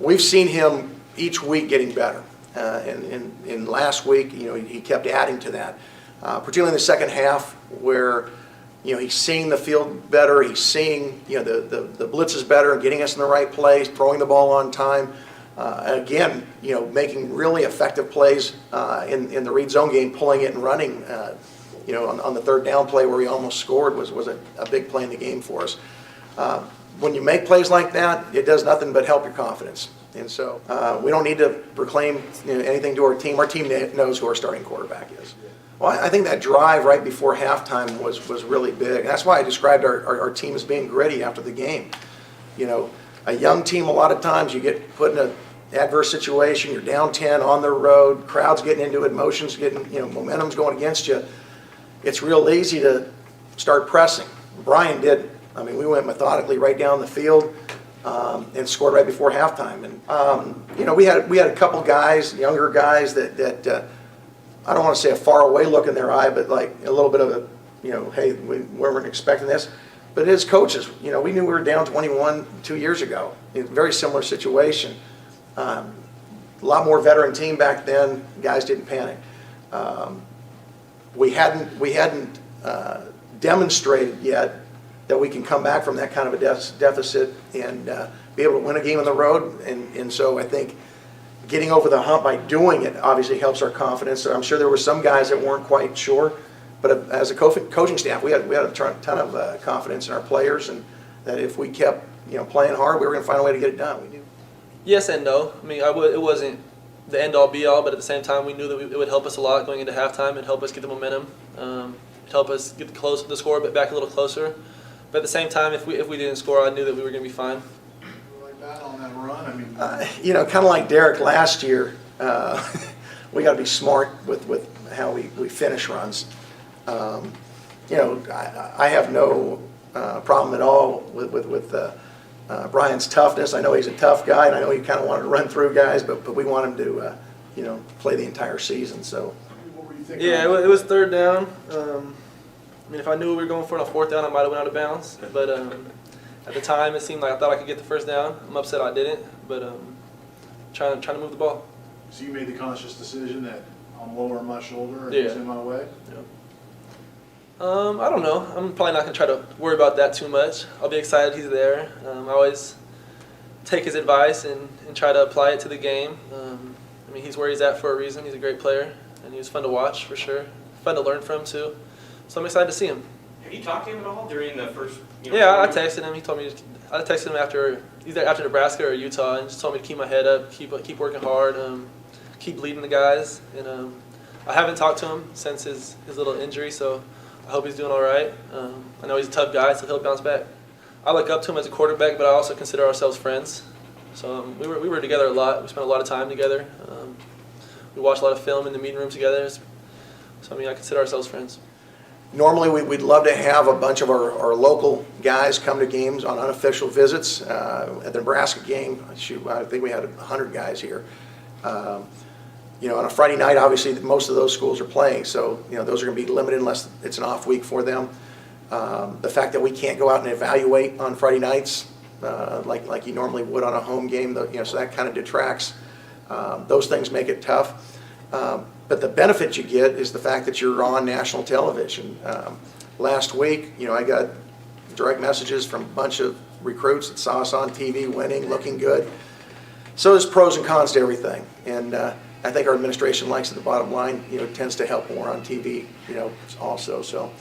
we've seen him each week getting better. And last week, he kept adding to that, particularly in the second half, where he's seeing the field better. He's seeing the blitzes better, getting us in the right place, throwing the ball on time. Again, making really effective plays in the read zone game, pulling it and running. On the third down play where he almost scored was a big play in the game for us. When you make plays like that, it does nothing but help your confidence. And so we don't need to proclaim anything to our team. Our team knows who our starting quarterback is. Well, I think that drive right before halftime was really big. That's why I described our team as being gritty after the game. A young team, a lot of times you get put in an adverse situation, you're down 10 on the road, crowd's getting into it, emotions getting, momentum's going against you. It's real easy to start pressing. Brian did. I mean, we went methodically right down the field and scored right before halftime. And we had a couple guys, younger guys that I don't want to say a far away look in their eye, but like a little bit of a, hey, we weren't expecting this. But as coaches, we knew we were down 21 2 years ago. In a very similar situation. A lot more veteran team back then. Guys didn't panic. We hadn't demonstrated yet that we can come back from that kind of a deficit and be able to win a game on the road. And so I think getting over the hump by doing it obviously helps our confidence. So I'm sure there were some guys that weren't quite sure, but as a coaching staff, we had a ton of confidence in our players, and that if we kept playing hard, we were going to find a way to get it done. We knew. Yes and no. I mean, it wasn't the end all be all, but at the same time, we knew that it would help us a lot going into halftime. It'd help us get the momentum. It'd help us get the score back a little closer. But at the same time, if we didn't score, I knew that we were going to be fine. Like that on that run, I mean. Kind of like Derek last year, we got to be smart with how we finish runs. I have no problem at all with Brian's toughness. I know he's a tough guy, and I know he kind of wanted to run through guys, but we want him to, play the entire season. So. What were you thinking? Yeah, it was third down. I mean, if I knew we were going for it on fourth down, I might have went out of bounds. But at the time, it seemed like I thought I could get the first down. I'm upset I didn't, but trying to move the ball. So you made the conscious decision that I'm lowering my shoulder and Yeah. he's in my way? Yeah. I don't know. I'm probably not going to try to worry about that too much. I'll be excited he's there. I always take his advice and try to apply it to the game. I mean, he's where he's at for a reason. He's a great player, and he was fun to watch for sure. Fun to learn from too. So I'm excited to see him. Have you talked to him at all during the first? Yeah, I texted him. He told me I texted him either after Nebraska or Utah, and just told me to keep my head up, keep working hard, keep leading the guys. And I haven't talked to him since his little injury, so I hope he's doing all right. I know he's a tough guy, so he'll bounce back. I look up to him as a quarterback, but I also consider ourselves friends. So we were together a lot. We spent a lot of time together. We watched a lot of film in the meeting room together. So I mean, I consider ourselves friends. Normally, we'd love to have a bunch of our local guys come to games on unofficial visits. At the Nebraska game, I think we had 100 guys here. On a Friday night, obviously, most of those schools are playing, so those are going to be limited unless it's an off week for them. The fact that we can't go out and evaluate on Friday nights like you normally would on a home game, so that kind of detracts. Those things make it tough. But the benefit you get is the fact that you're on national television. Last week, I got direct messages from a bunch of recruits that saw us on TV winning, looking good. So there's pros and cons to everything. And I think our administration likes it. The bottom line, tends to help more on TV, also. So